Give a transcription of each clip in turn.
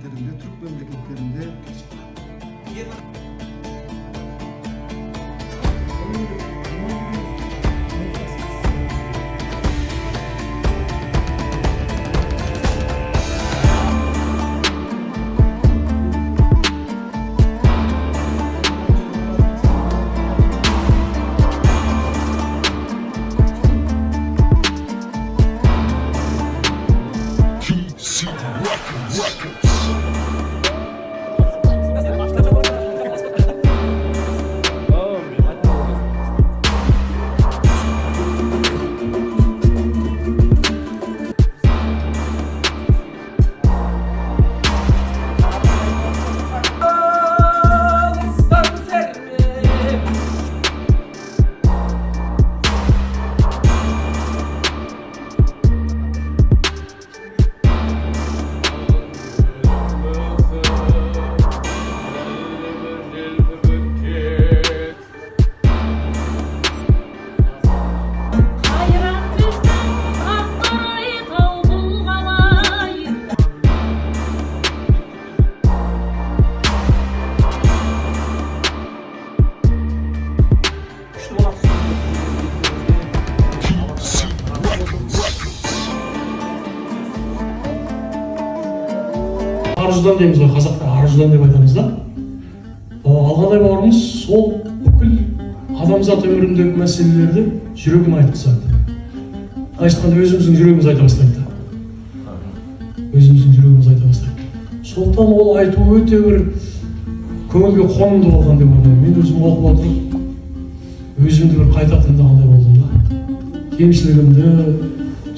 Türk memleketlerinde Аржудан дейміз ғой, қазақтар аржудан деп айтамыз да. Алғадай бауырымыз сол бүкіл адамзат өміріндегі мәселелерді жүрегін айтқызады. Айтқанда өзіміздің жүрегіміз айта бастайды. Өзіміздің жүрегіміз айта бастайды. Сондықтан ол айту өте бір көңілге қонымды болған деп ойлаймын. Мен өзім оқып отырып, өзімді бір қайта тыңдағандай болдым да. Кемшілігімді,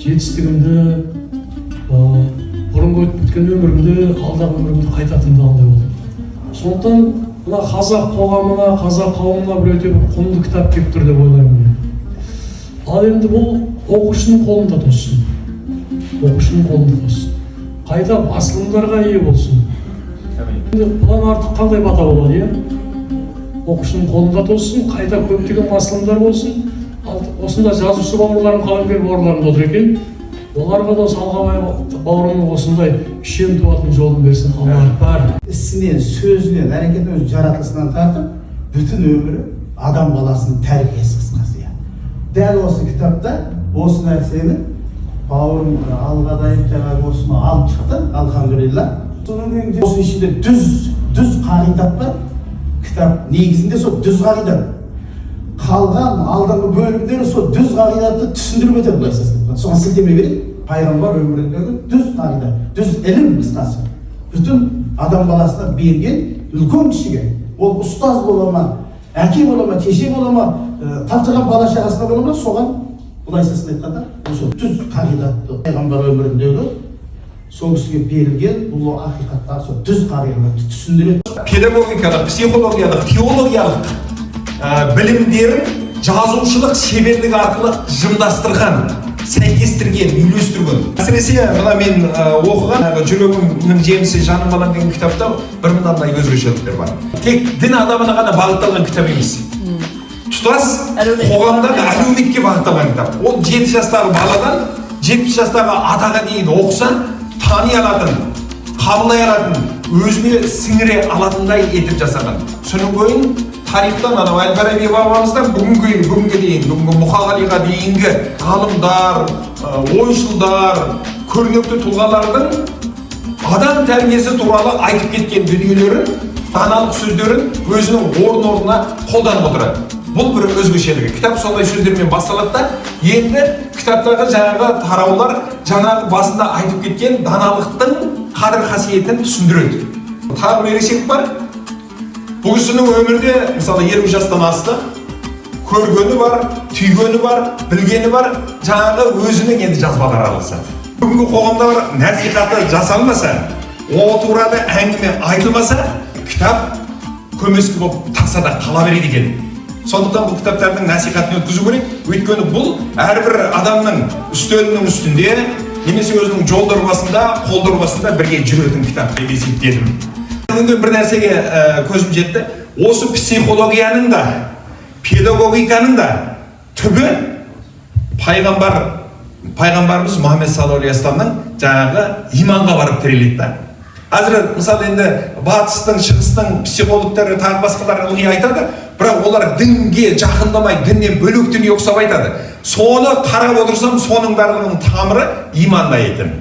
жетістігімді, бұрынғы өтіп кеткен өмірімді, алдағы өмірімді қайта тыңдағандай болдым. Сондықтан мына қазақ қоғамына, қазақ қауымына бір өте бір құнды кітап келіп тұр деп ойлаймын мен. Ал енді бұл оқушының қолында тосын. Оқушының қолында тосын. Қайта басылымдарға ие болсын. Енді бұдан артық қандай бата болады, иә? Оқушының қолында тосын, қайта көптеген басылымдар болсын. Осында жазушы бауырларым, қаламгер бауырларым отыр екен. Оларға да Салғабай бауырымның осындай үшем туатын жолын берсін. Алла бар. ісінен, сөзінен, әрекетінен, жаратылысынан тартып, бүтін өмірі адам баласының тәрбиесі қысқасы. Дәл осы кітапта осы нәрсені бауырым Алғадай жаңағы осыны алып шықты, алхамдулилла. Осы ішінде дүз қағидат бар. Кітап негізінде сол дүз қағидат. Қалған алдыңғы бөлімдері сол дүз қағидатты түсіндіріп өтеді былайша. Соған сілтеме берейін. Пайғамбар өміріндегі дүз қағида, дүз ілім қысқасы. Бүтін адам баласына берген үлкен кішіге. Ол ұстаз бола ма, әке бола ма, шеше бола ма, тапсырған бала шағасына бола ма, соған былайшасын айтқанда, осы дүз қағидатты пайғамбар өміріндегі сол кісіге берілген бұл ақиқаттағы сол дүз қағидатты түсіндіреді. Педагогикалық, психологиялық, теологиялық білімдерін жазушылық шеберлік арқылы жымдастырған, сәйкестірген, үйлестірген. Әсіресе мына мен оқыған жүрегімнің жемісі жаным балам деген кітапта бір мынандай өзгешеліктер бар. Тек дін адамына ғана бағытталған кітап емес. Тұтас қоғамдағы әлеуметке бағытталған кітап. Ол 7 жастағы баладан 70 жастағы атаға дейін оқыса, тани алатын, қабылдай алатын, өзіне сіңіре алатындай етіп жасаған. Соның бойын тарихтан анау Әл-Фараби бабамыздан бүгінге дейін, бүгінгі Мұқағалиға дейінгі ғалымдар, ойшылдар, көрнекті тұлғалардың адам тәрбиесі туралы айтып кеткен дүниелерін, даналық сөздерін өзінің орнына қолданып отырады. Бұл бір өзгешелігі. Кітап сондай сөздермен басталады да, енді кітаптағы жаңағы тараулар жаңағы басында айтып кеткен даналықтың қадір қасиетін түсіндіреді. Тағы бір ерекшелік бар. Бұл кісінің өмірде, мысалы 20 жастан асты, көргені бар, түйгені бар, білгені бар, жаңағы өзінің енді жазбалары алысады. Бүгінгі қоғамда бар насихаты жасалмаса, о туралы әңгіме айтылмаса, кітап көмескі болып тасада қала береді екен. Сондықтан бұл кітаптардың насихатын өткізу керек. Өйткені бұл әрбір адамның үстелінің үстінде, немесе өзінің жол дорбасында, қол дорбасында бірге жүретін кітап деп есептедім. Бір нәрсеге көзім жетті. Осы психологияның да, педагогиканың да түбі пайғамбарымыз Мұхаммед саллаллаху алейхи ва салламның жаңағы иманға барып тіреледі. Азыр мысалы енді батыстың, шығыстың психологтары тағы басқалар ылғи айтады, бірақ олар дінге жақындамай, діннен бөлек дүние ұқсап айтады. Соны қарап отырсам, соның барлығының тамыры иманда екен,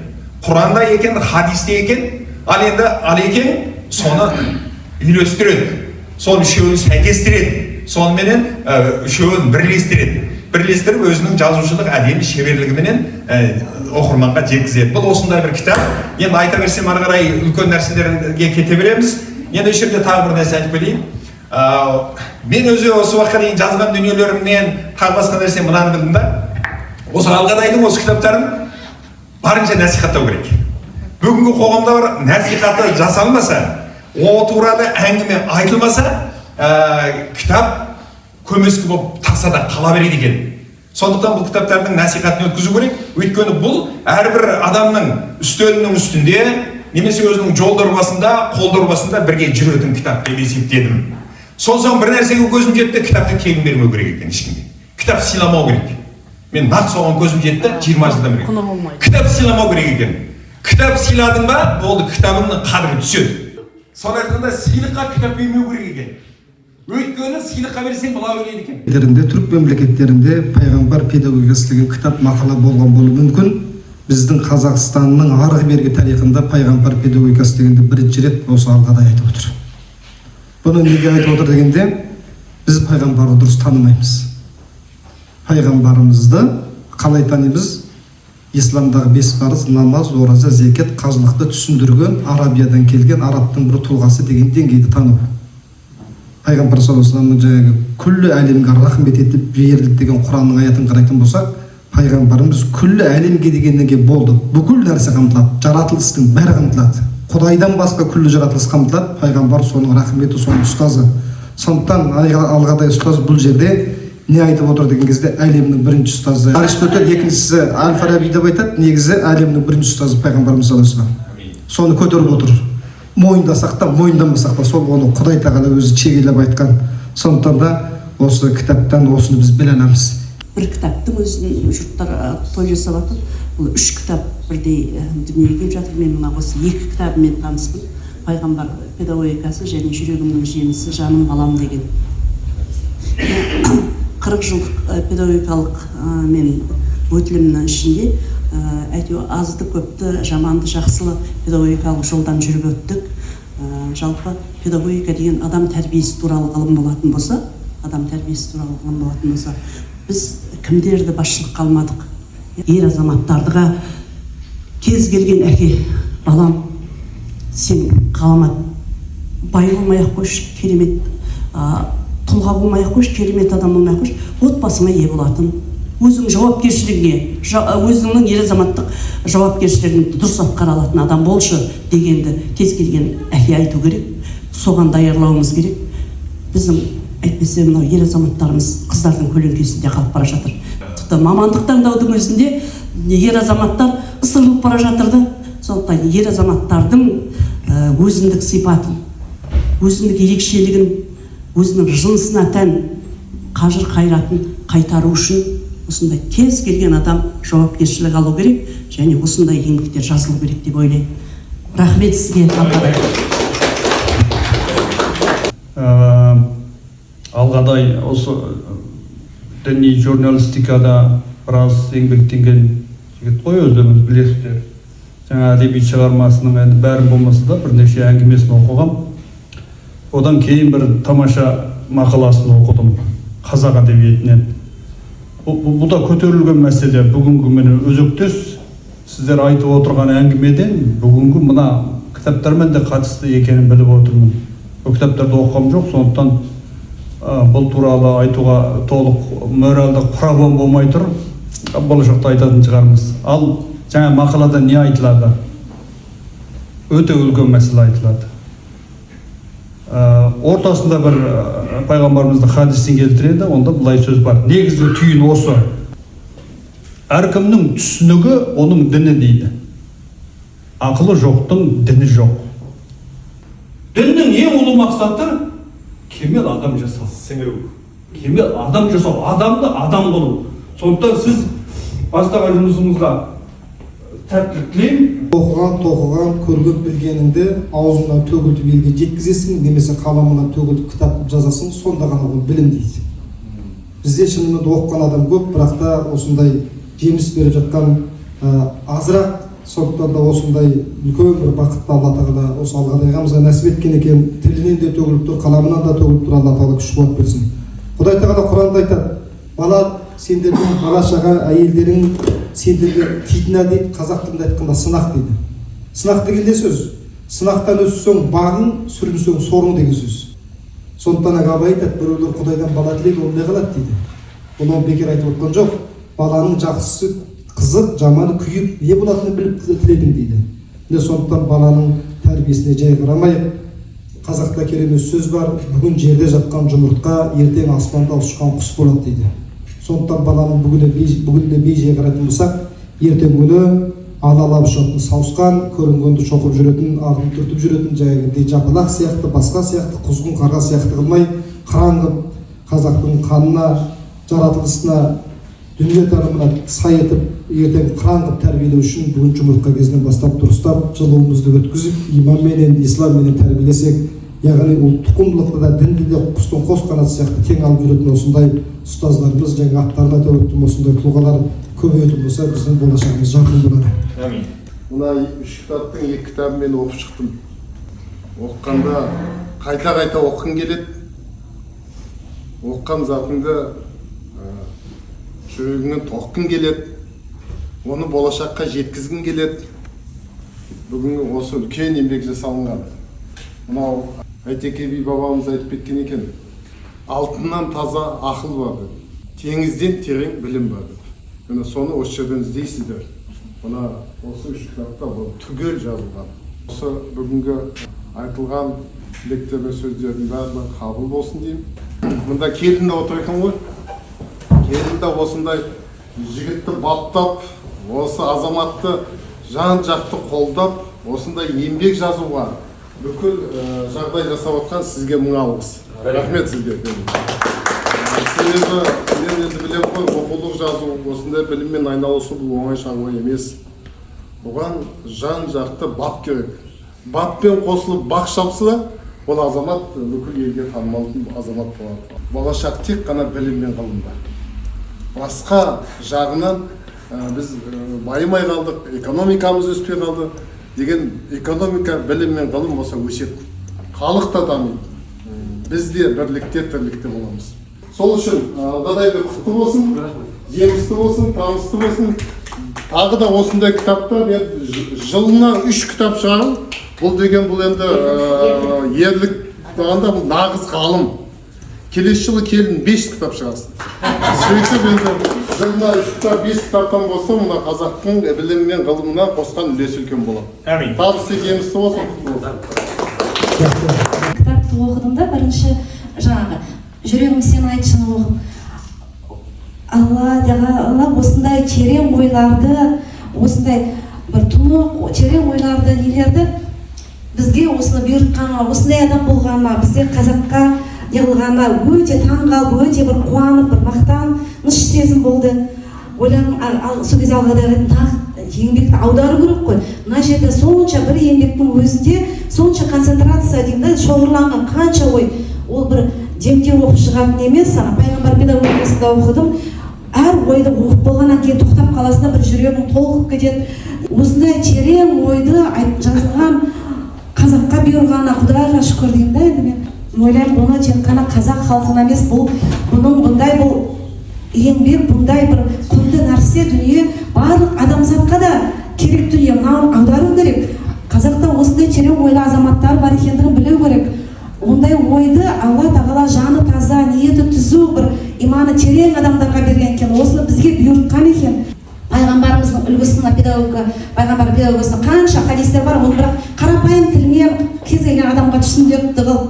Құранда екен, хадисте екен. Ал енді Алекең соны үйлестіреді, соны үшеуін сәйкестіреді, сонымен үшеуін бірлестіріп өзінің жазушылық әдемі шеберлігіменен оқырманға жеткізеді. Бұл осындай бір кітап. Енді айта берсем ары қарай үлкен нәрселерге кете береміз. Енді осы жерде тағы бір нәрсе айтып кетейін. Мен өзі осы уақытқа дейін жазған дүниелерімнен тағы басқа нәрсе мынаны білдім да. Осы Алғадайдың осы кітаптарын барынша насихаттау керек. Бүгінгі қоғамда бар насихаты жасалмаса, о туралы әңгіме айтылмаса, кітап көмескі болып тасада қала береді екен. Сондықтан бұл кітаптардың насихатын өткізу керек. Өйткені бұл әрбір адамның үстелінің үстінде, немесе өзінің жол дорбасында, қол дорбасында бірге жүретін кітап деп есептедім. Соң бір нәрсеге көзім жетті, кітапты тегін бермеу керек екен ешкімге. Кітап сыйламау керек. Мен нақ соған көзім жетті, 20 жылдан бері. Кітап сыйламау керек екен. Кітап сыйладың ба, болды, кітабыңның қадірі түседі. Сол айтқанда сыйлыққа кітап бермеу керек екен. Өйткені сыйлыққа берсең былай ойлайды екен. Түрік мемлекеттерінде пайғамбар педагогикасы деген кітап мақала болған болуы мүмкін. Біздің Қазақстанның арғы бергі тарихында пайғамбар педагогикасы дегенде бірінші рет осы Алғадай айтып отыр. Бұны неге айтып отыр дегенде, біз пайғамбарды дұрыс танымаймыз. Пайғамбарымызды қалай танимыз? Исламдағы 5 парыз, намаз, ораза, зекет, қажылықты түсіндірген, Арабиядан келген арабтың бір тұлғасы деген деңгейді тану. Пайғамбар саллаллаху алейхи ва саллям күллі әлемге рахмет етіп берді деген Құранның аятын қарайтын болсақ, пайғамбарымыз күллі әлемге дегенге болды. Бүкіл нәрсе қамтылады, жаратылыстың бәрі қамтылады. Құдайдан басқа күллі жаратылыс қамтылады. Пайғамбар соның рахметі, соның ұстазы. Сондықтан Алғадай ұстаз бұл жерде не айтып отыр деген кезде әлемнің бірінші ұстазы Аристотель, екіншісі Әл-Фараби деп айтады, негізі әлемнің бірінші ұстазы пайғамбарымыз саллаллаху алейхи ва саллям. Соны көтеріп отыр. Мойындасақ та, мойындамасақ та, сол оны Құдай тағала өзі шегелеп айтқан. Сондықтан да осы кітаптан осыны біз біле аламыз. Бір кітаптың өзін жұрттар той жасап жатыр. Бұл 3 кітап бірдей дүниеге келіп жатыр. Мен мына осы 2 кітабымен таныспын. Пайғамбар педагогикасы және жүрегімнің жемісі, жаным балам деген. 40 жылдық педагогикалық мен өтілімнің ішінде әйтеуір азды көпті, жаманды жақсылы педагогикалық жолдан жүріп өттік. Жалпы педагогика деген адам тәрбиесі туралы ғылым болатын болса, біз кімдерді басшылыққа алмадық? Ер азаматтардыға кез келген әке, балам, сен ғаламат бай болмай-ақ қойшы, керемет тұлға болмай-ақ қойшы, керемет адам болмай-ақ қойшы, отбасыңа ие болатын, өзің жауапкершілігіне, өзіңнің ер азаматтық жауапкершілігін дұрыс атқара алатын адам болшы дегенді кез келген әке айту керек, соған даярлауымыз керек. Біздің әйтпесе мынау ер азаматтарымыз қыздардың көлеңкесінде қалып бара жатыр. Мамандық таңдаудың өзінде ер азаматтар ысырылып бара жатырды. Сондықтан ер азаматтардың өзіндік сипатын, өзіндік ерекшелігін, өзінің жынысына тән қажыр қайратын қайтару үшін осындай кез келген адам жауапкершілік алу керек және осындай еңбектер жазылу керек деп ойлаймын. Рахмет сізге. Алғадай осы діни журналистикада біраз еңбектенген жігіт қой, өздеріңіз білесіздер. Жаңа әдеби шығармасының енді бәрін болмаса да бірнеше әңгімесін оқығам. Одан кейін бір тамаша мақаласын оқыдым қазақ әдебиетінен. Бұл да көтерілген мәселе, бүгінгі мені өзектес. Сіздер айтып отырған әңгімеден бүгінгі мына кітаптармен де қатысты екенін біліп отырмын. Бұл кітаптарды оқығам жоқ, сондықтан бұл туралы айтуға толық моральдық правом болмай тұр, болашақта айтатын шығармыз. Ал жаңа мақалада не айтылады? Өте үлкен мәселе айтылады. Ортасында бір пайғамбарымызды хадистен келтіреді, онда былай сөз бар. Негізгі түйін осы. Әркімнің түсінігі оның діні дейді. Ақылы жоқтың діні жоқ. Діннің ең ұлы мақсаты кемел адам жасау. Кемел адам жасау, адамды адам қылу. Сондықтан сіз бастаған жұмысыңызға сәттілік тілеймін. Оқыған, тоқыған, көрген білгеніңді аузыңнан төгілтіп елге жеткізесің, немесе қаламыңнан төгілтіп кітап жазасың, сонда ғана ол білім дейді. Бізде шынымен оқыған адам көп, бірақ та осындай жеміс беріп жатқан азырақ, сондықтан да осындай үлкен бір бақытты Алла тағала осы Алғадай ағамызға нәсіп еткен екен. Тілінен де төгіліп тұр, қаламынан да төгіліп тұр, Алла тағала күш қуат берсін. Құдай тағала Құранда айтады: бала, сендердің бала шаға, әйелдерің сендерге фитна дейді, қазақ тілінде айтқанда сынақ дейді. Сынақ деген не сөз? Сынақтан өссең бағың, сүрінсең сорың деген сөз. Сондықтан Абай айтады: біреулер Құдайдан бала тілейді, ол не қылады дейді. Оны бекер айтып отқан жоқ. Баланың жақсысы қызық, жаманы күйіп, не болатынын біліп тіледім дейді. Сондықтан баланың тәрбиесіне жай қарамайық. Қазақта керемет сөз бар: бүгін жерде жатқан жұмыртқа ертең аспанда ұшқан құс болады дейді. Сондықтан баланың бүгінде бей-жай қарайтын болсақ, ертең күні алалап ұшатын сауысқан, көрінгенді шоқып жүретін, ағын түртіп жүретін, жаңағыдай жапалақ сияқты, басқа сияқты, құзғын қарға сияқты қылмай, қараңғы қазақтың қанына, жаратылысына, дүние танымына сай етіп, ертең қыран қылып тәрбиелеу үшін бүгін жұмыртқа кезінен бастап дұрыстап, жылуымызды өткізіп, иманменен, исламменен тәрбиелесек, яғни ұлттық құндылықты да, дінді де құстың қос қанаты сияқты тең алып жүретін осындай ұстаздарымыз, жаңа аттарын атап өттім, осындай тұлғалар көбейетін болса, біздің болашағымыз жарқын болады. Амин. Мына 3 кітаптың 2 кітабын мен оқып шықтым. Оққанда қайта-қайта оқығым келеді. Оққан затыңды жүрегіңнен тоққың келеді. Оны болашаққа жеткізгің келеді. Бүгінгі осы үлкен еңбек жасалынған. Мынау Айтеке би бабамыз айтып кеткен екен: алтыннан таза ақыл бар деп, теңізден терең білім бар деп. Міне соны осы жерден іздейсіздер. Мына осы 3 кітапта бұл түгел жазылған. Осы бүгінгі айтылған тілектер мен сөздердің бәрі қабыл болсын деймін. Мында келін де отыр екен ғой. Келін де осындай жігітті баптап, осы азаматты жан-жақты қолдап, осындай еңбек жазуға бүкіл жағдай жасап отқан сізге мың алғыс. Рахмет сізге. Себебі мен енді білем ғой, оқулық жазу, осындай біліммен айналысу бұл оңай шаруа емес. Бұған жан-жақты бап керек. Баппен қосылып бақ шапса, ол азамат бүкіл елге танымал азамат болады. Болашақ тек қана білім мен ғылымда. Басқа жағынан біз байымай қалдық, экономикамыз өспей қалды. Деген экономика, білім мен ғылым болса өседі. Халық та дамиды. Біз де бірлікте, тірлікте боламыз. Сол үшін Алғадайды құтты болсын, жемісті болсын, танысты болсын. Тағы да осындай кітаптар, жылына 3 кітап шығару. Бұл деген бұл енді ерлік бағанда бұл нағыз ғалым. Келесі жылы келін 5 кітап шығарсын. Сөйтіп енді жылына 3 кітап, 5 кітаптан болса, мына қазақтың білімі мен ғылымына қосқан үлесі үлкен болады. Амин. Табысы жемісті болсын. Кітапты оқыдым да, бірінші жаңағы жүрегім сен айтшыны оқып, Алла осындай терең ойларды, осындай бір тұнық терең ойларды, нелерді бізге осыны бұйыртқанға, осындай адам болғанына, бізде қазаққа егілғанына өте таңғалып, өте бір қуанып, бір мақтаныш сезім болды. Ойланым, сол кезде Алғадайға еңбекті аудару керек қой. Мына жерде сонша бір еңбектің өзінде сонша концентрация деймін, шоғырланған қанша ой, ол бір демде оқып шығатын емес. Пайғамбар педагогикасында оқыдым. Әр ойды оқып болғаннан кейін тоқтап қаласында бір жүрегің толқып кетеді. Осындай терең ойды жазылған қазаққа бұйырғанына Құдайға шүкір деймін да. Енді мен ойлаймын, бұны тек қана қазақ халқына емес, бұның бұндай бұл еңбек, бұндай бір құнды нәрсе дүние барлық адамзатқа да керек дүние. Мынаны аудару керек. Қазақта осындай терең ойлы азаматтар бар екендігін білу керек. Ондай ойды Алла тағала жаны таза, ниеті түзу, бір иманы терең адамдарға берген екен. Осыны бізге бұйыртқан екен. Пайғамбарымыздың үлгісінің педагогика, пайғамбар педагогикасының қанша хадистер бар, оны бірақ қарапайым тілмен кез келген адамға түсіндіріп қылып,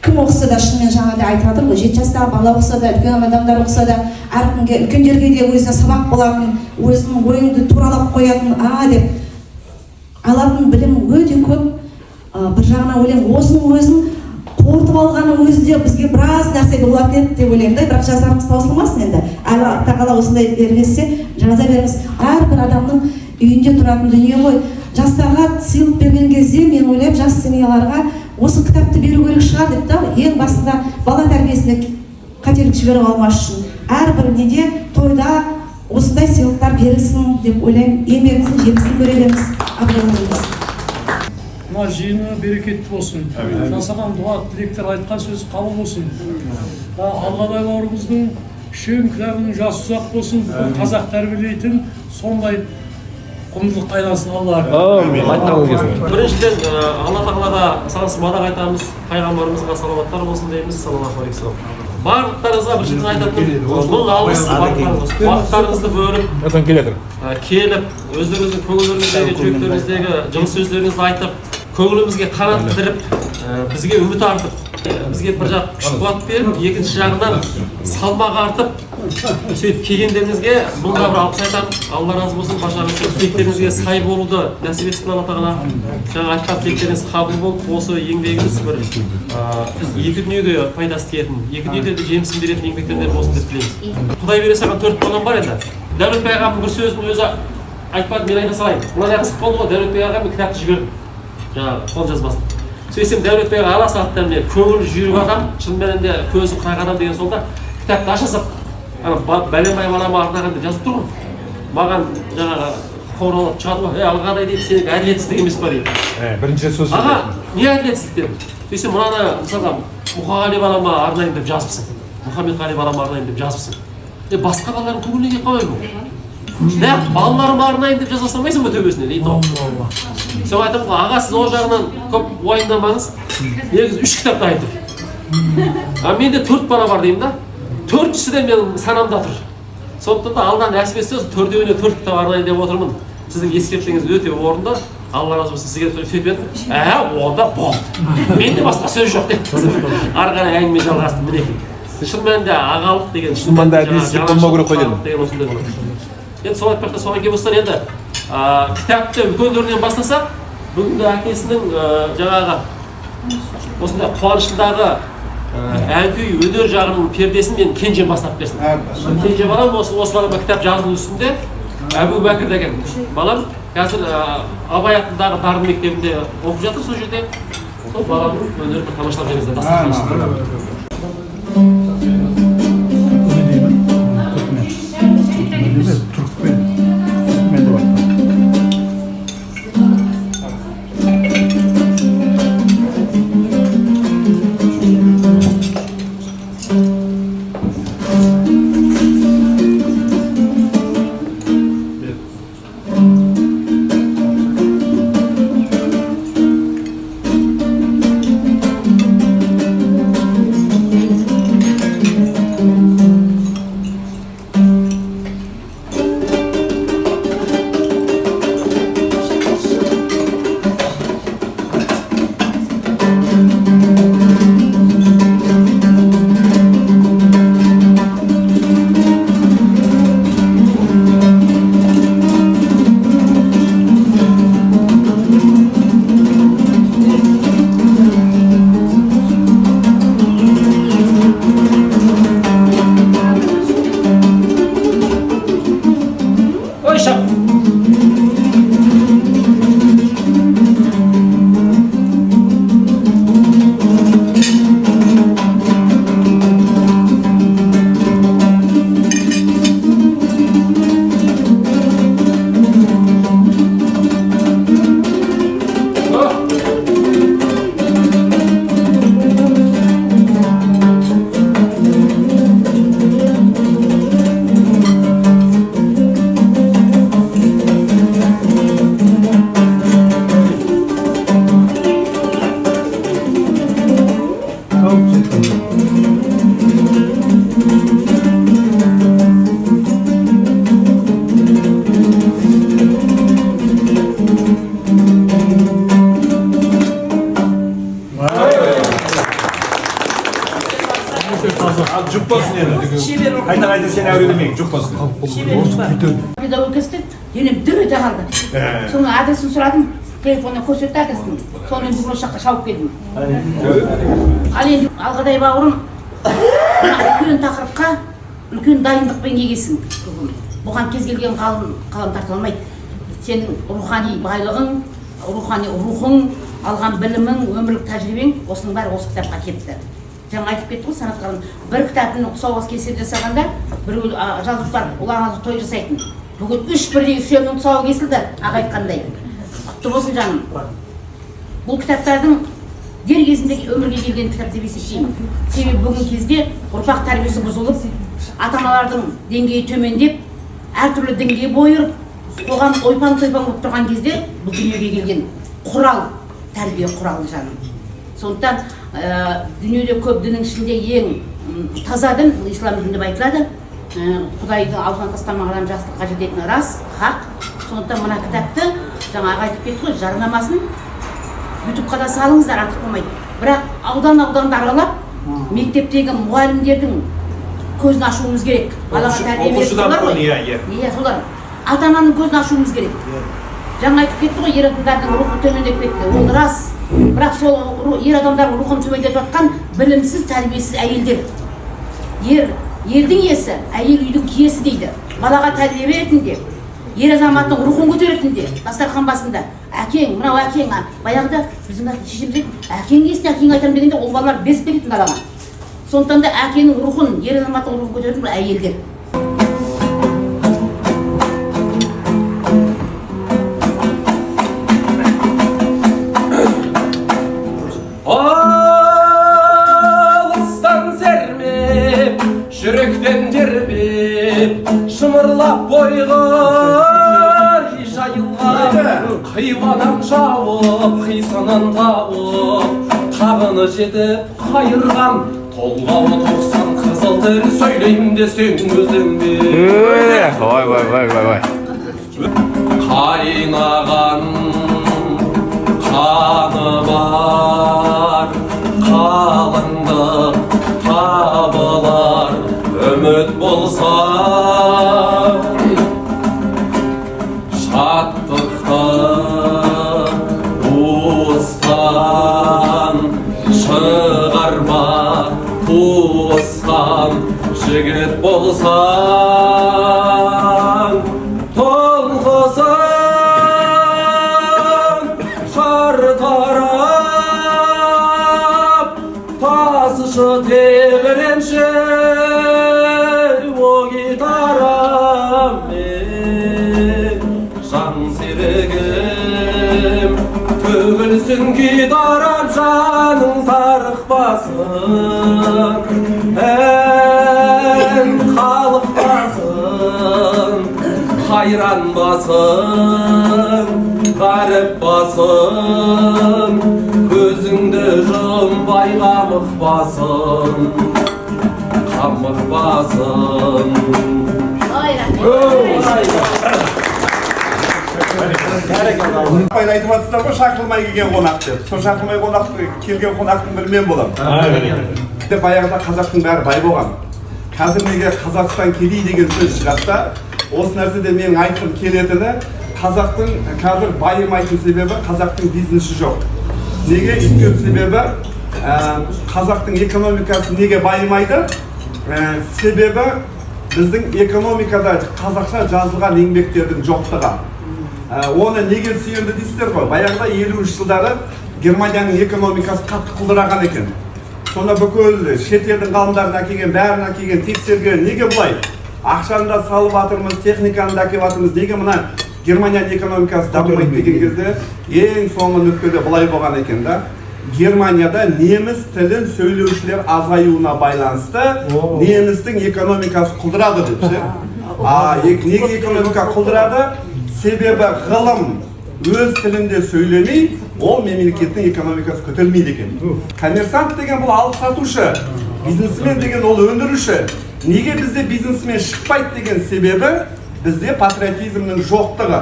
кім оқыса да шынымен жаңағыдай айтып жатыр ғой, 7 жастағы бала оқыса да, үлкен адамдар оқыса да, әркімге, үлкендерге де өзіне сабақ болатын, өзінің ойыңды туралап қоятын, деп алатын білім өте көп. Бір жағынан ойлаймын, осының өзін қорытып алғанның өзі де бізге біраз нәрсе болатын еді деп ойлаймын да, бірақ жазарымыз таусылмасын енді. Алла тағала осындай бермесе, жаза беріңіз. Әрбір адамның үйінде тұратын дүние ғой. Жастарға сыйлық берген кезде мен ойлаймын, жас семьяларға осы кітапты беру керек шығар деп та, ең басында бала тәрбиесіне қателік жіберіп алмас үшін әрбір неде тойда осындай сыйлықтар берілсін деп ойлаймын. Еңбегіңіздің жемісін көре беріңіз. Абыройыңыз. Мына жиыны берекетті болсын. Жасаған дуа тілектер айтқан сөз қабыл болсын. Алладай бауырымыздың Шен кітабының жасы ұзақ болсын. Қазақ тәрбиелейтін сондай құндылық айласын Алла. Біріншіден Алла тағалаға сансыз мадақ айтамыз, пайғамбарымызға салауаттар болсын дейміз. Саллаллаху алейхи вассалам. Барлықтарыңызға бір жерден айтатын, бұл алғыс уақыттарыңызды бөліп, келіп, өздеріңіздің көңілдеріңіздегі, жүректеріңіздегі жылы сөздеріңізді айтып, көңілімізге қанат бітіріп, бізге үміт артып, бізге бір жақ күш қуат беріп, екінші жағынан салмақ артып, сөйтіп келгендеріңізге бұнда бір алғыс айтамын. Алла разы болсын, баршаңызға тілектеріңізге сай болуды нәсіп етсін Алла тағала. Жаңа айтқан тілектеріңіз қабыл болып, осы еңбегіңіз бір екі дүниеге пайдасы тиетін, екі дүниеде де жемісін беретін еңбектерден болсын деп тілейміз. Құдай бере салған 4 балам бар енді. Дәулетбек ағамның бір сөзін өзі айтпады, мен айта салайын. Мынандай қызық болды ғой, Дәулетбек ағам кітапты жібердім. Жаңағы қолжазбасын. Сөйтсем Дәулетбек аға ала сағаттан мен көңіл жүйрік адам, шын мәнінде көзі қырық адам деген сол да, кітапты ашасып, бәленбай балама арнаған деп жазып тұр ғой. Маған жаңағы қоңыраулап шығады ғой, Алғадай дейді, сенің әділетсіздік емес па дейді. Бірінші сөз. Аға, не әділетсіздік дедім. Сөйтсем мынаны мысалға Мұқағали балама арнайын деп жазыпсың, Мұхаммедқали балама арнайын деп жазыпсың. Басқа балалардың көңіліне келіп қалмай бұл. Балаларыма арнайын деп жаза салмайсың ба төбесіне дейді ғой. Сол айтамын ғой, аға сіз ол жағынан көп уайымдамаңыз. Негізі 3 кітап дайын. Менде 4 бала бар деймін да. 4-шісі де менің санамда тұр. Сондықтан да Алладан нәсіп етсе 4-еуіне 4 кітап арнайын деп отырмын. Сіздің ескертпеңіз өте орынды. Алла разы болсын, сізге сөйтіп едім. Онда бол. Менде басқа сөз жоқ деп. Ары қарай әңгіме жалғасты мінекей. Шын мәнінде ағалық деген, шын мәнінде әділетсіздік болмау керек қой дедім. Енді сол айтпақта соған келіп осыдан енді кітапты үлкендерінен бастасақ, бүгінгі әкесінің жаңағы осындай қуаныштыдағы ән күй өнер жағының пердесін мен кенжем бастап берсін. Кенже балам осы балама кітап жазылу үстінде Әбу Бәкір деген балам қазір Абай атындағы Дарын мектебінде оқып жатыр. Сол жерде сол баламның өнерін тамашалап жүріңіздер. Жұп болсын енді. Қайта сен әуредемейік, жұп болсын. Педагогистік енем дүр ете қалды. Соның адресін сұрадым, телефонына көрсетті адресін. Соны енді бұл жаққа шауып келдім. Ал енді Алғадай бауырым үлкен тақырыпқа үлкен дайындықпен егесін. Бұған кез келген қалам тарта алмайды. сенің рухани байлығың, рухани рухың, алған білімің, өмірлік тәжірибең осының бәрі осы кітапқа келіпті. Жаңа айтып кетті ғой Санат Ханым, бір кітаптың тұсауы кесіліп жасағанда бір жазушылар оларға той жасайтын. Бүгін 3 бірдей үшеуінің тұсауы кесілді, аға айтқандай. Құтты болсын жаным. Бұл кітаптардың дер кезінде өмірге келген кітап деп есептеймін. Себебі бүгін кезде ұрпақ тәрбиесі бұзылып, ата-аналардың деңгейі төмендеп, әртүрлі дінге бойырып, қоғам ойпаң-тойпаң болып тұрған кезде бұл дүниеге келген құрал, тәрбие құралы жаным. Сондықтан дүниеде көп діннің ішінде ең таза дін ислам діні деп айтылады. Құдайдың аузынан тастамаған жақсылыққа жететіні рас, хақ. Сондықтан мына кітапты жаңа айтып кетті ғой, жарнамасын ютубқа да салыңыздар, артық болмайды. Бірақ аудан-ауданды аралап, мектептегі мұғалімдердің көзін ашуымыз керек. Балаға тәрбие беріп солар ғой. Иә, солар. Ата-ананың көзін ашуымыз керек. Жаңа айтып кетті ғой, ер адамдардың рухы төмендеп кетті. Ол рас. Бірақ сол ер адамдардың рухын төмендетіп жатқан білімсіз, тәрбиесіз әйелдер. Ердің иесі, әйел үйдің киесі дейді. Балаға тәрбие беретінде, ер азаматтың рухын көтеретінде, дастархан басында. Әкең, мынау әкең, баяғыда біздің шешеміз айтты, әкең есіне әкең айтамын дегенде ол балалар безіп кететін балаға. Сондықтан да әкенің рухын, ер азаматтың рухын көтеретін бұл әйелдер. Алыстан сермеп, жүректен тербеп, шымырлап бойғар жайылған, қиуадан жауып, қисынын тауып, тағыны жетіп қайырған, толғауы 90 қызыл тіл сөйлейм десең өзіңде. Қайнаған қаны бар, қалыңдық табылар, үміт болса шаттықты уыстан шығарма, туысқан жігіт болсаң толқысын шартарап, тасышы тебіренші о гитарамен, жан серігім төгілсін гитарам, жаның тарықпасын, ән қалықпасын, қайран басын, ғаріп басын, көзіңді жұмбай қамықпасын, қамықпасын. Апайын айтып жатсыздар ғой, шақырылмай келген қонақ деп. Сол шақырылмай келген қонақтың бірі мен боламын. Баяғыда қазақтың бәрі бай болған. Қазір неге Қазақстан кедей деген сөз шығады да, осы нәрседе менің айтқым келетіні, қазақтың қазір байымайтын себебі қазақтың бизнесі жоқ. Неге? Өйткені себебі қазақтың экономикасы неге байымайды? Себебі біздің экономикада қазақша жазылған еңбектердің жоқтығы. Оны неге сүйенді дейсіздер ғой? Баяғыда 50 жылдары Германияның экономикасы қатты құлдыраған екен. Сонда бүкіл шетелдің ғалымдарын әкелген, бәрін әкелген, тексерген, неге бұлай? Ақшаны да салып жатырмыз, техниканы да әкеліп жатырмыз, неге мына Германияның экономикасы дамымайды деген кезде ең соңғы нүктеде бұлай болған екен да. Германияда неміс тілін сөйлеушілер азаюына байланысты немістің экономикасы құлдырады деп ше. Неге экономика құлдырады? Себебі ғылым өз тілінде сөйлемей, ол мемлекеттің экономикасы көтерілмейді екен. Коммерсант деген бұл алып сатушы, бизнесмен деген ол өндіруші. Неге бізде бизнесмен шықпайды деген себебі бізде патриотизмнің жоқтығы.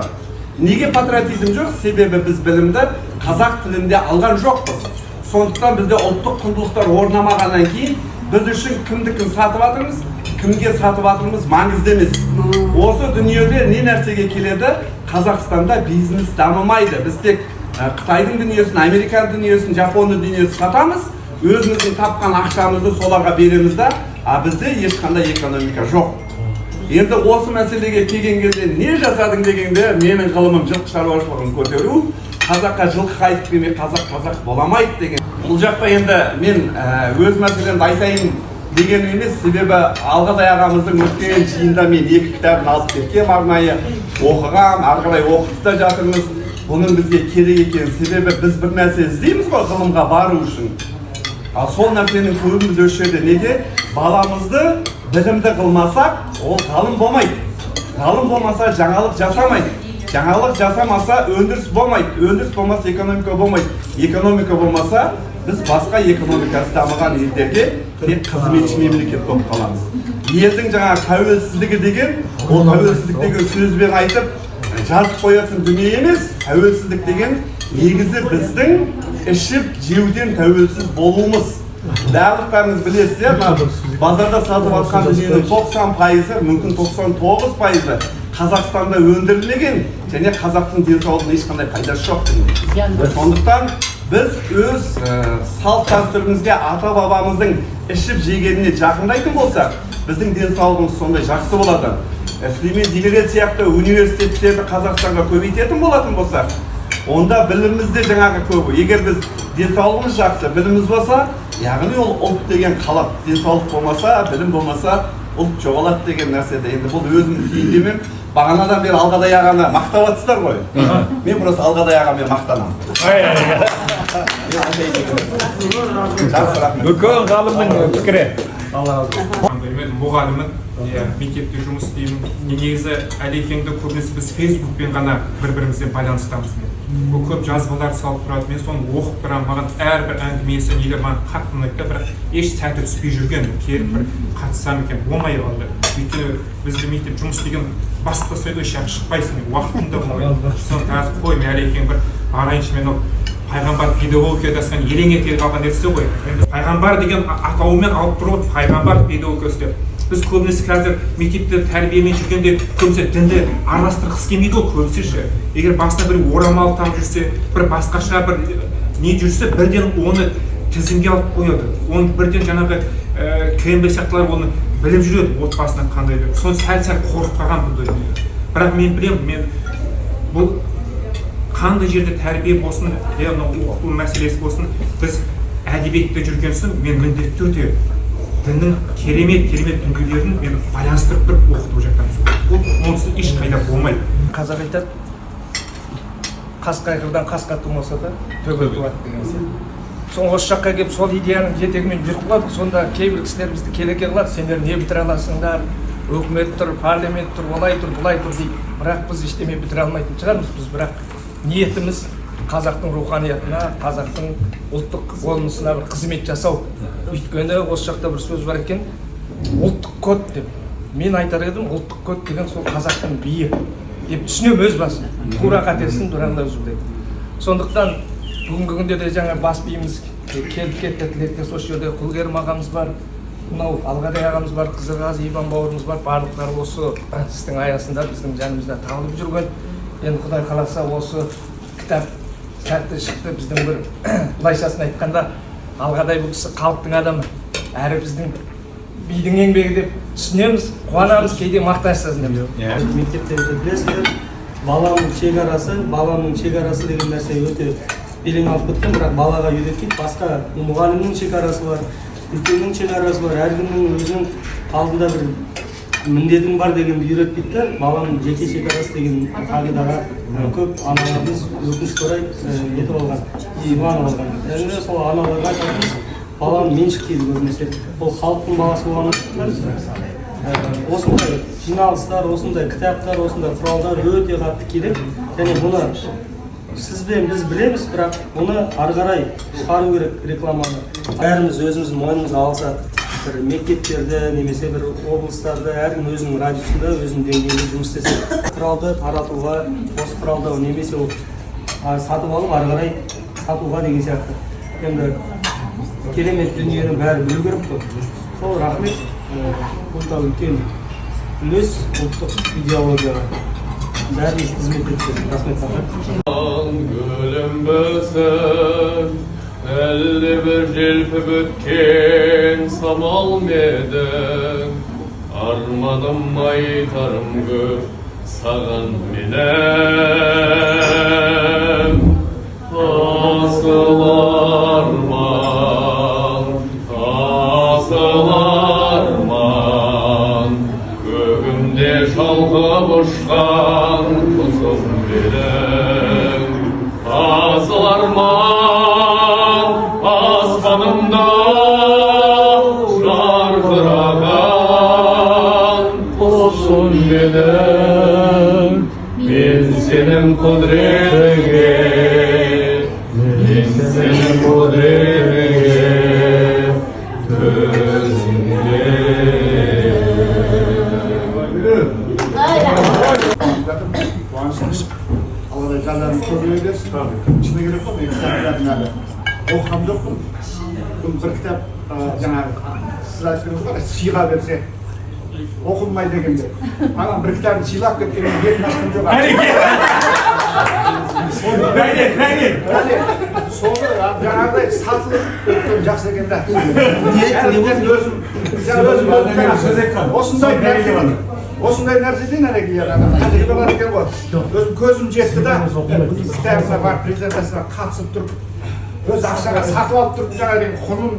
Неге патриотизм жоқ? Себебі біз білімді қазақ тілінде алған жоқпыз. Сондықтан бізде ұлттық құндылықтар орнамағаннан кейін біз үшін кімдікін сатып жатырмыз, кімге сатып жатырмыз маңызды емес. Осы дүниеде не нәрсеге келеді? Қазақстанда бизнес дамымайды. Біз тек Қытайдың дүниесін, Американ дүниесін, Жапонның дүниесін сатамыз, өзіміздің тапқан ақшамызды соларға береміз да, бізде ешқандай экономика жоқ. Енді осы мәселеге келген кезде не жасадың дегенде менің ғылымым жылқы шаруашылығын көтеру, қазаққа жылқы қайтып келмей қазақ боламайды деген. Бұл жақта енді мен өз мәселемді айтайын деген емес, себебі Алғадай ағамыздың өткен жиында мен 2 кітабын алып кеткем, арнайы оқығам, ары қарай оқып та жатырмыз. Бұның бізге керек екен, себебі біз бір нәрсе іздейміз ғой ғылымға бару үшін. Ал сол нәрсенің көбіміз осы жерде неге? Баламызды білімді қылмасақ, ол ғалым болмайды. Ғалым болмаса жаңалық жасамайды. Жаңалық жасамаса өндіріс болмайды. Өндіріс болмаса экономика болмайды. Экономика болмаса біз басқа экономикасы дамыған елдерге тек қызметші мемлекет болып қаламыз. Елдің жаңа тәуелсіздігі деген, ол тәуелсіздік деген сөзбен айтып жазып қоятын дүние емес. Тәуелсіздік деген негізі біздің ішіп жеуден тәуелсіз болуымыз. Барлықтарыңыз білесіздер, базарда сатып алған дүниенің 90%, мүмкін 99%-ы Қазақстанда өндірілмеген және қазақтың денсаулығына ешқандай пайдасы жоқ. Сондықтан біз өз салт дәстүрімізге ата-бабамыздың ішіп жегеніне жақындайтын болсақ, біздің денсаулығымыз сондай жақсы болады. Сүлеймен Демирел сияқты университеттерді Қазақстанға көбейтетін болатын болсақ, онда білімімізде жаңағы көбі. Егер біз денсаулығымыз жақсы, біліміміз болса, яғни ол ұлт деген қалап. Денсаулық болмаса, білім болмаса, ұлт жоғалады деген нәрседе. Енді бұл өзім түйіндемем. Бағанадан бері Алғадай ағаны мақтап жатсыздар ғой. Мен просто Алғадай ағамен мақтанамын. Жақсы, рахмет. Бүкіл ғалымның пікірі. Мен мұғалімін, мектепте жұмыс істеймін. Негізі Әлекеңді көбінесе біз Фейсбукпен ғана бір-бірімізбен байланыстамыз. Бұл көп жазбалар салып тұрады. Мен соны оқып тұрамын. Маған әрбір әңгімесі нелер маған қатты ұнайды, бірақ еш сәті түспей жүрген. Келіп бір қатысам екен, болмай қалды. Өйткені бізде мектеп жұмыс деген басқа сөйді шықпайсың, уақытында болмайды. Соны қазір қой, мен Әлекең бір арайыншы мен пайғамбар педагогикасын елең ете қалған нәрсе ғой. Пайғамбар деген атауымен алып тұрып, пайғамбар педагогикасы деп. Біз көбінесе қазір мектепте тәрбиемен жүргенде көбінесе дінді араластырғысы келмейді ғой көбінесе. Егер басына бір орамал тағып жүрсе, бір басқаша бір не жүрсе, бірден оны тізімге алып қояды. Оны бірден жаңағы КМБ сияқтылар оны біліп жүреді, отбасынан қандай деп. Соны сәл-сәл қорқып қалған бұл. Бірақ мен білемін, бұл қандай жерде тәрбие болсын, оқыту мәселесі болсын, біз әдебиетте жүрген соң мен міндетті түрде діннің керемет дүниелерін мен байланыстырып тұрып оқытып жатамын. Онсыз ешқайда болмайды. Қазақ айтады, қас қайғырдан қасқа тумаса да төбе туады деген сияқты. Соң осы жаққа келіп сол идеяның жетегімен жүріп қалдық. Сонда кейбір кісілер бізді келеке қылады, сендер не бітіре аласыңдар, өкімет тұр, парламент тұр, олай тұр, бұлай тұр дейді. Бірақ біз ештеме бітіре алмайтын шығармыз. Біз бірақ ниетіміз қазақтың руханиятына, қазақтың ұлттық болмысына бір қызмет жасау. Өйткені осы жақта бір сөз бар екен, ұлттық код деп. Мен айтар едім, ұлттық код деген сол қазақтың биі деп түсінем өз басым. Тура қатесін дұраңда үзілді. Сондықтан бүгінгі күнде де жаңа бас биіміз келіп кетті, тілектес осы жерде Құлгерім ағамыз бар, мынау Алғадай ағамыз бар, Қызырғазы Иван бауырымыз бар, барлықтары осы істің аясында біздің жанымызда табылып жүрген. Енді Құдай қаласа осы кітап сәтті шықты. Біздің бір былайшасын айтқанда Алғадай бұл кісі халықтың адамы, әрі біздің бидің еңбегі деп түсінеміз, қуанамыз, кейде мақтанышасыз. Мектептерде білесіздер, баламның шекарасы деген нәрсе өте белең алып кеткен, бірақ балаға үйретпейді. Басқа мұғалімнің шекарасы бар, үлкеннің шекарасы бар, әркімнің өзінің алдында бір міндетің бар дегенді үйретпейді. Баланың жеке шекарасы деген қағидаға көп аналарымыз өкінішке орай нетіп алған, иман алған. Және сол аналарға айтамыз, баланы меншіктейді көбінесе. Ол халықтың баласы болғаны осындай жиналыстар, осындай кітаптар, осындай құралдар өте қатты керек. Және бұны сіз бен біз білеміз, бірақ бұны ары қарай шығару керек рекламаны. Бәріміз өзіміздің мойнымызға алсақ, бір мектептерде немесе бір облыстарда әркім өзінің радиосында, өзінің деңгейінде жұмыс істесе, құралды таратуға, осы құралды немесе сатып алып ары қарай сатуға деген сияқты. Енді керемет дүниені бәрі білу керек қой. Сол рахмет. Бұл да үлкен үлес ұлттық идеологияға. Бәріміз қызмет етсек. Рахмет саған. Гүлім бөсіп, әлде бір желпіп өткен самал медің, армадым айтарым көп саған менің асыл арман көгімде шалқып ұшқан құсым менің асыл арман аспанымда жарқыраған құсым менің мен сенің құдіретіңе мен сенің құдіретіңе Алладай жандарың көбейе берсін. Шыны керек қой, мен кітаптардың әлі оқығам жоқпын. Бір кітап жаңағы сіз айтқаныңыз бар, сыйға берсе оқылмай дегенде. Маған бір кітабын сыйлап кеткеннен бетін ашқым жоқ. Соны жаңағыдай сатылып өткен жақсы екен да. Осындай нәрседен әреке тәжірибе бар екен ғой. Өзім көзім жетті да, кітабына бар презентациясына қатысып тұрып, өз ақшаға сатып алып тұрып жаңағы құнын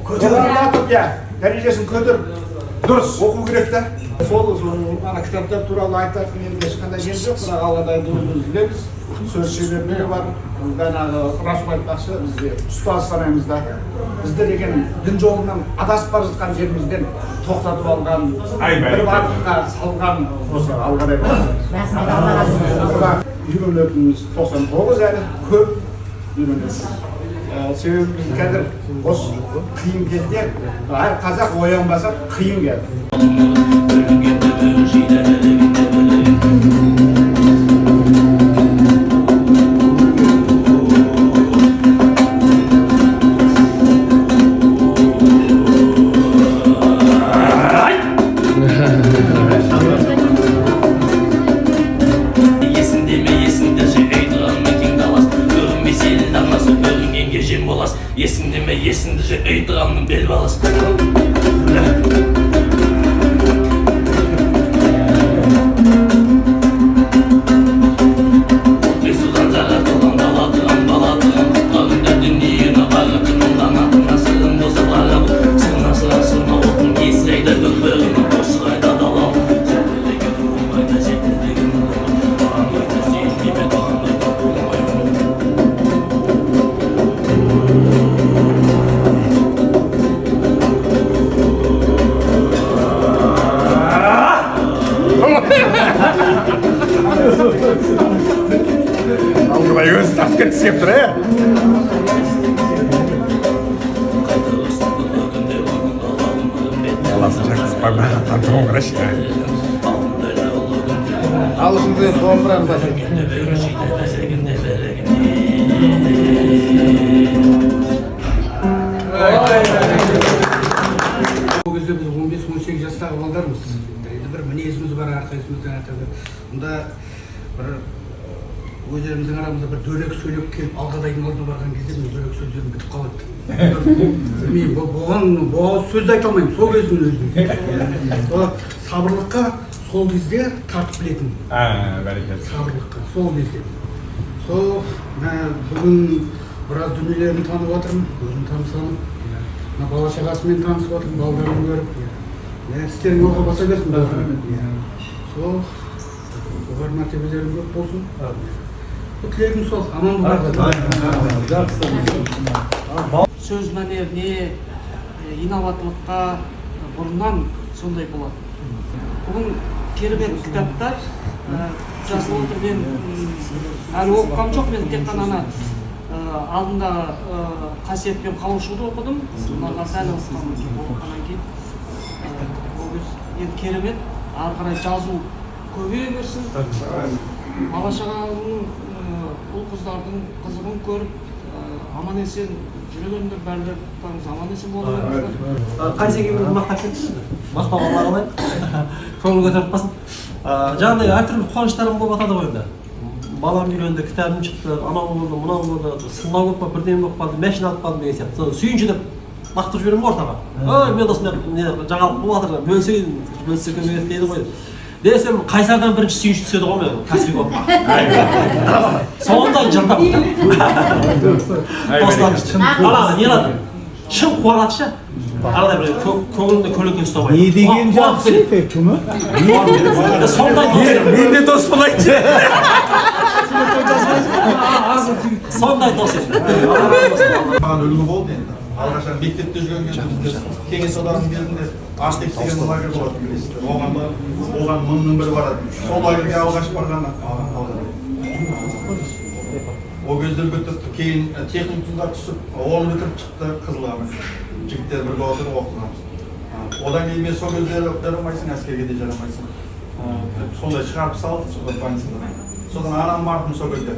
көтеріп, дәрежесін көтеріп, дұрыс оқу керек та. Сол ана кітаптар туралы айтатын енді ешқандай жер жоқ, бірақ Алладай бұны білеміз. Сөз шеберлігі бар. Жаңағы Расул айтпақшы, бізде ұстаз санаймыз да. Бізде деген дін жолынан адасып бара жатқан жерімізден тоқтатып алған, бір бағытқа салған осы Алладай бар. Үйренетініміз 99 әлі көп үйренетініміз. Себебі біз қазір осы қиын кезде әр қазақ оянбаса қиын келді. Есіңде ме, есіңді же өйтіғанның бел баласы. Судан жаратылған далатыған балатыған құтқарында дүниені бағытының данатына сырын болса бағабы сырна оқын есірейді көкбөрінің қосырайда далал жетілдегі туылмайда жетілдегі оған өйті сейілмейме тоқымдай тоқылмай Алдыбай өзі тапқа тістеп тұр, Баласын жақсыспай бағаттан тұрын қарашы. Алысыңды домбыраны да Ол кезде біз 15-18 жастағы балдармыз. Бір мінезіміз бар әрқайсымыздың әртүрлі. Мұнда бір өздеріміздің арамызда бір дөрекі сөйлеп келіп Алғадайдың алдына барған кезде мен дөрекі сөздерім бітіп қалады. Білмеймін, бұған сөзді айта алмаймын, сол кездің өзім. Сабырлыққа сол кезде тартып білетін. Сабырлыққа, сол кезде. Сол бүгін біраз дүниелерін танып отырмын, өзім танысамын. Бала шағасымен танысып отырмын, балаларын көріп. Істерің олға баса берсін. Сол, оғар мәртебелерің көп болсын. Тілегім сол, аман болар. Сөз мәнеріне, инноваторлыққа бұрыннан сондай болады. Бүгін керемет кітаптар жазылып отыр. Мен әлі оқығам жоқ, мен тек қана алдында қасиет пен қауышуды оқыдым. Оларға сәл оқығаннан кейін енді керемет, ары қарай жазу көбейе берсін. Бала шағаның, ұл қыздардың қызығын көріп, аман есен жүргендер бәрілеріңіз аман есен бола беріңіздер. Қайсы екеумізді мақтап кеттіңіз бе? Мақтауға қалай? Көңіл көтеріп қалсын. Жаңағыдай әртүрлі қуаныштарым болып жатады ғой енді. Балам үйленді, кітабым шықты, анау болды, мынау болды, сынау болып қалды, бірден болып қалды, машина алып қалдым деген сияқты. Сүйінші деп лақтырып жіберемін ортаға. Ой, мен осындай жаңалық болып жатыр, бөлсе көмек дейді ғой. Десем, Қайсардан бірінші сүйінші түседі ғой мен, кәсіби болып. Сонда жыртап. Ана, не қылады? Шын қуанады ше. Арада бір көңілінде көлеңке ұстамайды. Не деген жақсы кімі? Сондай дос. Мен де дос болайыншы. Сондай дос. Маған үлгі болды енді. Алғашан мектепте жүрген кезде кеңес одағының кезінде Аштек деген лагерь болады білесіздер. Оған мыңның бірі барады. Сол лагерьге алғаш барған ол кезде үлгетті. Кейін техникумға түсіп, оны бітіріп шықты Қызылға. Жігіттер бірге отырып оқығанбыз. Одан кейін мен сол кезде жарамайсың, әскерге де жарамайсың. Сондай шығарып салды, сондай больницада. Содан анам марқұм сол кезде.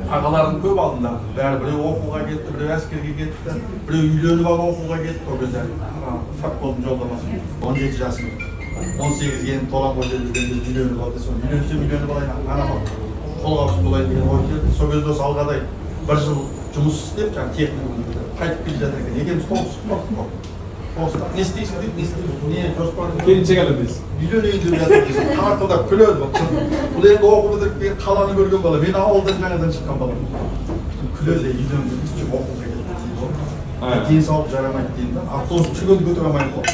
Ағалардың көп алдында. Бәрі біреу оқуға кетті, біреу әскерге кетті, біреу үйленіп алып оқуға кетті. Ол кезде футболдың жолдамасы 17 жасым. 18 енді толан ғой дегенде үйленіп алды. Соны үйленсем үйленіп алайын, анама қолға алып болайын деген ой келді. Сол кезде осы Алғадай бір жыл жұмыс істеп, жаңағы техникумда қайтып келе жатыр екен. Екеуміз тоғысып қалдық. Не істейсің дейді, не істейсің, не жоспарың? Келіншек әлі дейсіз. Үйленейін деп жатыр. Тартылдап күледі. Бұл енді оқу бітіріп қаланы көрген бала. Мен ауылдан жаңадан шыққан балам. Күледі, үйленіп оқуға кетті. Денсаулық жарамайды деймін да. Автобус түгел көтере алмаймын ғой.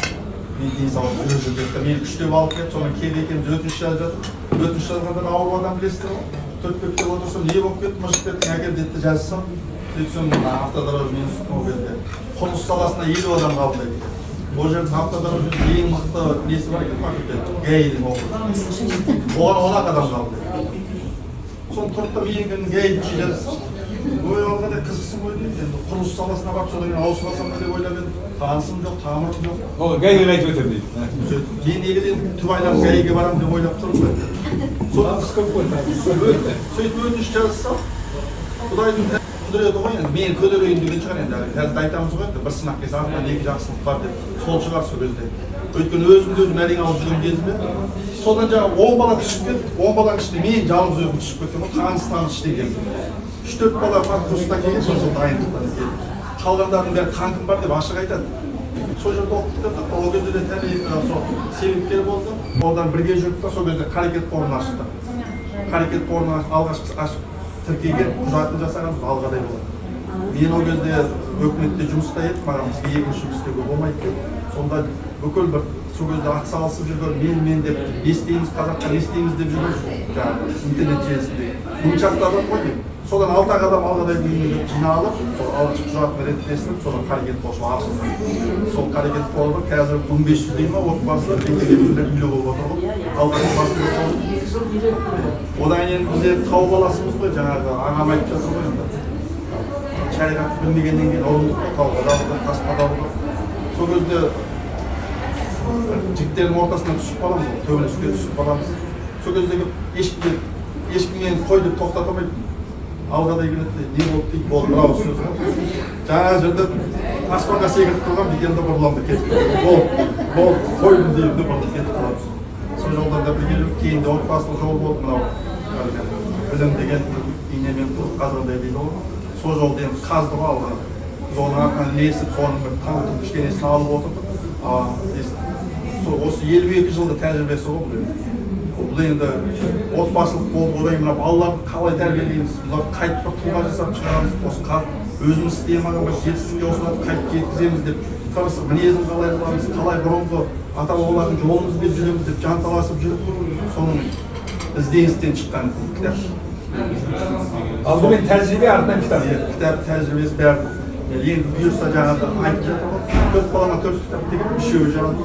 Мен денсаулық жүріп кетті. Мені күштеп алып кетті. Содан келді екеуміз өтініш жазып жатыр. Өтініш жазғандан ауыр адам білесіздер ғой. Төрт деп отырсам, не болып кетті, мыжып кетті, әкел деді жазсам. Сөйтсем автодорожный институт ол кезде құрылыс саласына 50 адам қабылдайды. Ол жердің автодорожный ең мықты несі бар екен, факультет, ГАИ-дің оқиды. Оған 10 адам қабылдайды. Соны тұрып та менің ГАИ-ді жазсам, ой Алғадай қызықсың ғой дейді. Енді құрылыс саласына барып содан кейін ауысып алсам ба деп ойлап едім. Танысым жоқ, тамырым жоқ. Ол ГАИ-ге қайтып өтемін дейді. Мен негізі түп айлап ГАИ-ге барамын деп ойлап тұрмын. Сөйтіп өтініш жазсам, Құдайдың құдіреті ғой енді, мен көтерейін деген шығар енді. Қазір айтамыз ғой енді, бір сынақ келсе артынан екі жақсылық бар деп. Сол шығар сол кезде. Өйткені өзімді өзім әрең алып жүрген кезімде. Содан жаңағы 10 бала түсіп кетті. 10 баланың ішінде мен жалғыз өзім түсіп кеттім. Таныс іштен келдім. 3-4 бала курстан келген, сол дайындықтан келді. Қалғандардың бәрі қаңқым бар деп ашық айтады. Сол жерде оқып кеттік. Ол кезде де тәрбие сол себепкер болды. Одан бірге жүрдік та сол кезде қарекет қорын ашты. Қарекет қорын алғашқы ашып тіркеген құжатын жасаған Алғадай болады. Мен ол кезде өкіметте жұмыста едім, маған бізге екінші жұмыс істеуге болмайды деп. Сонда бүкіл бір сол кезде атсалысып жүрген мен деп не істейміз, қазаққа не істейміз деп жүрген жаңағы интернет желісінде. Мың шақты адам ғой деймін. Содан 6 адам Алғадайдың үйіне жиналып, сол алғашқы құжатын реттесіп, содан қарекет қоры ашылды. Сол қарекет қоры қазір 1500 дей ма отбасы мектептерде үйлі болып отыр ғой. Алғашқы басында сол. Одан кейін бізде тау баласымыз ғой, жаңағы ағам айтып жатыр ғой енді. Шариғатты білмегеннен кейін ұрындық, тауға дауылдық, тасқа дауылдық. Сол кезде жігіттердің ортасынан түсіп қаламыз, төбелеске түсіп қаламыз. Сол кездегі ешкіммен қой деп тоқтата алмайды. Алғадай келеді, не болды дейді, болды, брavo сөз. Жаңа жерде аспанға секіріп тұрған дегенде бұрыламды кетіп қалды. Болды, қойдым деймді бұрылып кетіп қаламыз. Сол жолдан да бірге жүріп, кейін де отбасылық жол болды мынау. Білім деген инемен тұрып қазғандай дейді ғой. Сол жолды енді қазды ғой алға. Біз оның артынан ілесіп, соның бір танытып кішкенесін алып отырдық. Осы 52 жылда тәжірибесі ғой бұл. Бұл енді отбасылық болып, одан мына балаларды қалай тәрбиелейміз, бұлар қайтып бір тұлға жасап шығарамыз, осы өзіміз істемеген бір жетістікке осыларды қайтып жеткіземіз деп тырысып, мінезін қалай қыламыз, қалай бұрынғы ата-бабалардың жолымызбен жүреміз деп жанталасып жүріп, соның ізденістен шыққан кітап. Алдымен тәжірибе, артынан кітап. Кітап тәжірибесі бәрі. Енді бұйырса жаңағы айтып жатыр ғой, 4 балама 4 кітап деген, 3-еуі жаңағы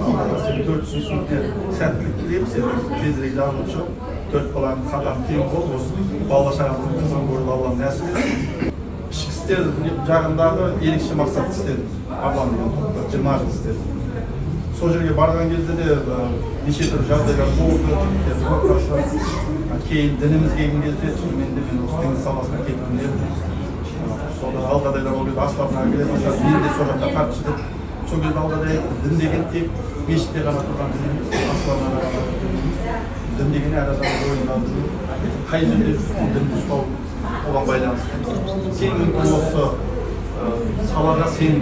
4-сіне сәттілік тілейміз, тезірек жазылып шығып, 4 баланың қатарын тең болып, осы балла шағаның қызын көріп Аллам нәсіп етті. Ішкі істер жағындағы ерекше мақсат істедім, Арманмен 20 жыл істедім. Сол жерге барған кезде де неше түрлі жағдайлар болды, кейін дініміз келген кезде, мен осы дін саласына кеткім келді. Сонда Алғадайлар ол кезде аспабына келеді, мен де сол жақта тартшы деп. Сол кезде Алғадай дін деген тек мешітте ғана тұрған дін емес, аспабына ғана дін деген әр адамның ойындағы қай жерде жүрсің, дінді ұстау оған байланысты. Сен мүмкін осы салаға сен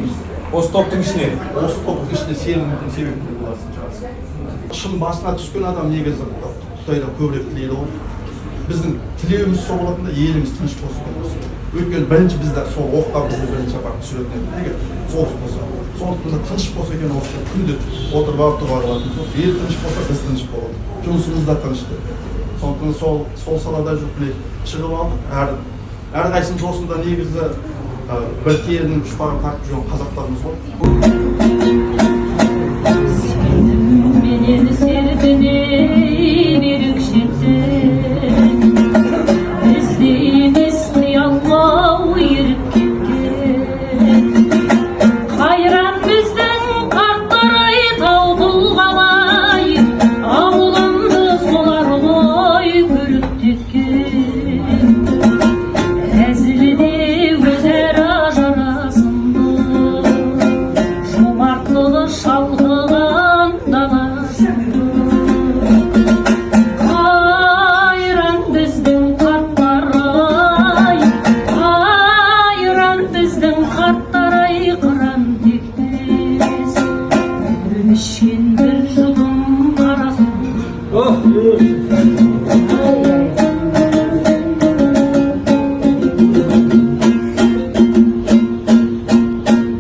Осы топтың ішінен. Осы топтың ішінде сенімнің себептері боласың шығарсың. Шын басына түскен адам негізі Құдайдан көбірек тілейді ғой. Біздің тілеуіміз сол болатын да еліміз тыныш болсын болсын. Өйткені бірінші біздер сол оққа бізді бірінші апарып түсіретін еді. Неге? Соғыс болса. Сондықтан да тыныш болса екен осы күнде отырып алып тұрып алатын соғыс. Ел тыныш болса біз тыныш болады. Жұмысымыз да тыныш. Сондықтан сол салада жүріп шығып алдық. Әрқайсымыз осында негізі бір терінің пұшпағын тартып жүрген қазақтарымыз ғой. Менен серпіне берік жетсең, іздейміз қияллау еріп кеткен. Қайран біздің қарттар-ай, тау тұлғалай, ауылымды солар ғой көріп кеткен. Әзілде өзара жарасымды, жомарттығы шалқыған даласында. Қайран біздің қарттар-ай, қайран біздің қарттар-ай, қыран тектес, ішкен бір жұтым қара су.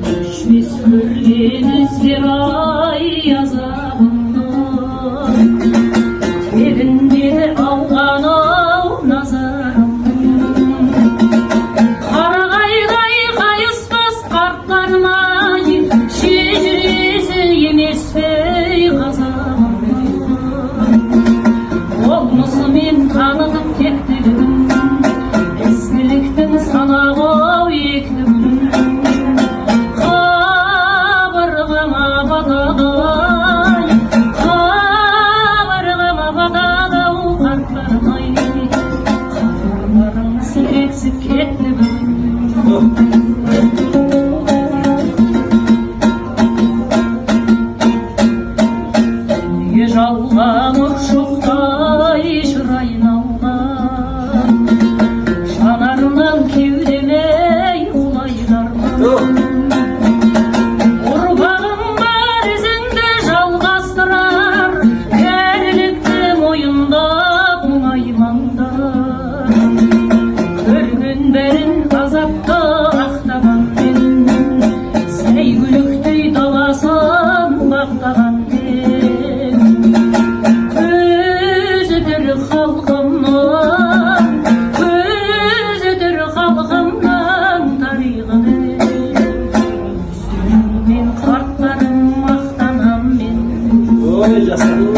Өшмес көрген іздер ай азабымды, тегінде ауған-ау назарымды. Қарағайдай қайыспас қарттарым-ай, шежіресі емес пе қазағымды. Болмысымен танытып тектілігін, ізгіліктің санағы-ау ектігін. Қабырғама батады-ай, қабырғама батады-ау қарттарым-ай, қабырларың сірексіп кетті бүгін. Неге жалған ұршықтай шырайын алған, жанарымнан кеудеме құлайдарман. Ұрпағым бар ізіңді жалғастырар, кәрілікті мойындап мұңаймаңдар. Көрген бәрін азапты ақтаған мен, сәйгүліктей даласын бақтаған мен. Көзідір халқымның, көзідір халқымның тарихы. Мен қарттарым мақтанам мен. Ой, жасқаным.